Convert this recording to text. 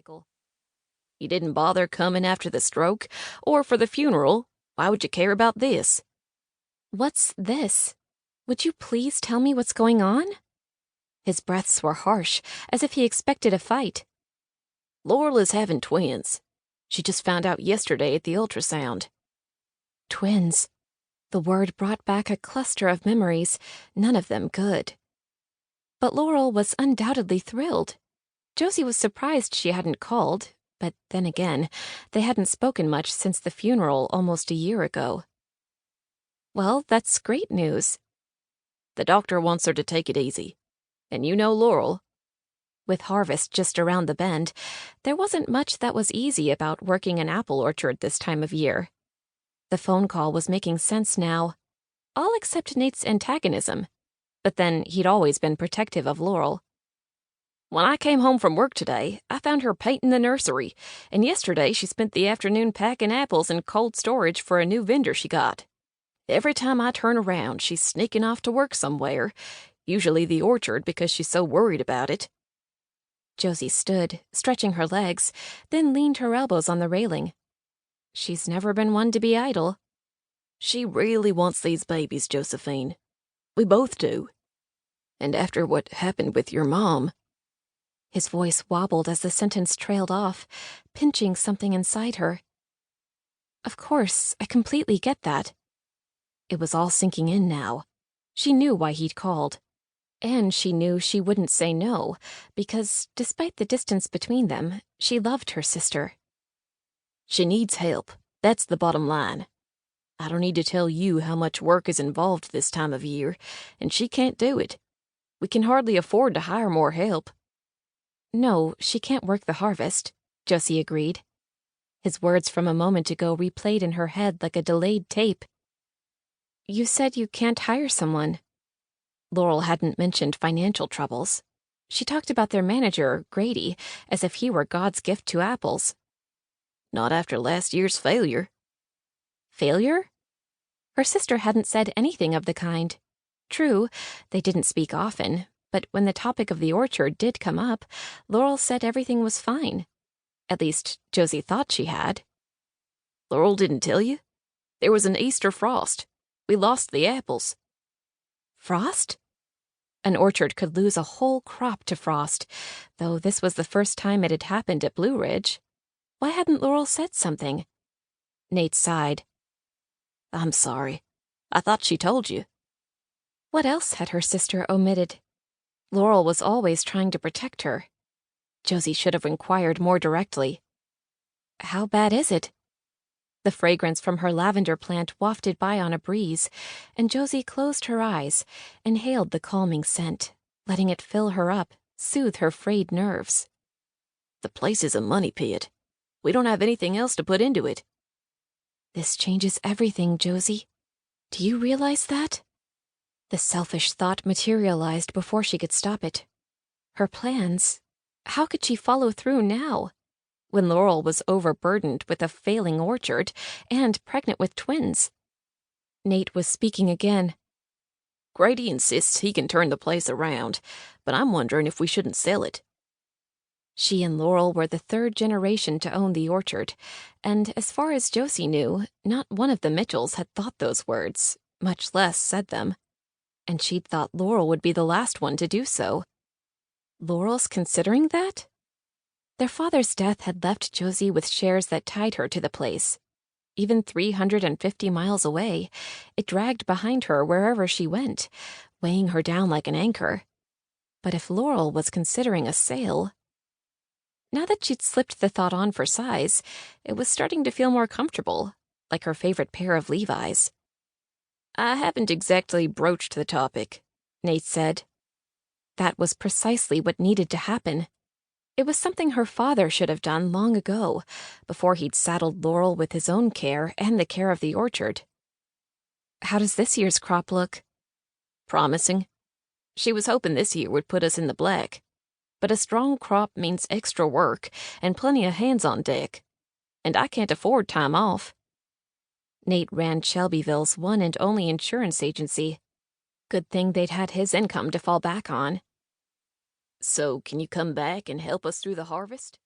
motorcycle. You didn't bother coming after the stroke, or for the funeral. Why would you care about this? What's this? Would you please tell me what's going on? His breaths were harsh, as if he expected a fight. Laurel is having twins. She just found out yesterday at the ultrasound. Twins. The word brought back a cluster of memories, none of them good. But Laurel was undoubtedly thrilled. Josie was surprised she hadn't called, but then again, they hadn't spoken much since the funeral almost a year ago. Well, that's great news. The doctor wants her to take it easy. And you know Laurel. With harvest just around the bend, there wasn't much that was easy about working an apple orchard this time of year. The phone call was making sense now, all except Nate's antagonism. But then he'd always been protective of Laurel. When I came home from work today, I found her painting the nursery, and yesterday she spent the afternoon packing apples in cold storage for a new vendor she got. Every time I turn around, she's sneaking off to work somewhere, usually the orchard because she's so worried about it. Josie stood, stretching her legs, then leaned her elbows on the railing. She's never been one to be idle. She really wants these babies, Josephine. We both do. And after what happened with your mom... His voice wobbled as the sentence trailed off, pinching something inside her. Of course, I completely get that. It was all sinking in now. She knew why he'd called. And she knew she wouldn't say no, because, despite the distance between them, she loved her sister. She needs help. That's the bottom line. I don't need to tell you how much work is involved this time of year, and she can't do it. We can hardly afford to hire more help. No, she can't work the harvest, Josie agreed. His words from a moment ago replayed in her head like a delayed tape. You said you can't hire someone. Laurel hadn't mentioned financial troubles. She talked about their manager, Grady, as if he were God's gift to apples. Not after last year's failure. Failure? Her sister hadn't said anything of the kind. True, they didn't speak often, but when the topic of the orchard did come up, Laurel said everything was fine. At least, Josie thought she had. Laurel didn't tell you? There was an Easter frost. We lost the apples. Frost? An orchard could lose a whole crop to frost, though this was the first time it had happened at Blue Ridge. Why hadn't Laurel said something? Nate sighed. I'm sorry. I thought she told you. What else had her sister omitted? Laurel was always trying to protect her. Josie should have inquired more directly. How bad is it? The fragrance from her lavender plant wafted by on a breeze, and Josie closed her eyes, inhaled the calming scent, letting it fill her up, soothe her frayed nerves. The place is a money pit. We don't have anything else to put into it. This changes everything, Josie. Do you realize that? The selfish thought materialized before she could stop it. Her plans. How could she follow through now? When Laurel was overburdened with a failing orchard and pregnant with twins. Nate was speaking again. Grady insists he can turn the place around, but I'm wondering if we shouldn't sell it. She and Laurel were the third generation to own the orchard, and as far as Josie knew, not one of the Mitchells had thought those words, much less said them. And she'd thought Laurel would be the last one to do so. Laurel's considering that? Their father's death had left Josie with shares that tied her to the place. Even 350 miles away, it dragged behind her wherever she went, weighing her down like an anchor. But if Laurel was considering a sale... Now that she'd slipped the thought on for size, it was starting to feel more comfortable, like her favorite pair of Levi's. I haven't exactly broached the topic, Nate said. That was precisely what needed to happen. It was something her father should have done long ago, before he'd saddled Laurel with his own care and the care of the orchard. How does this year's crop look? Promising. She was hoping this year would put us in the black. But a strong crop means extra work and plenty of hands on deck. And I can't afford time off. Nate ran Shelbyville's one and only insurance agency. Good thing they'd had his income to fall back on. So, can you come back and help us through the harvest?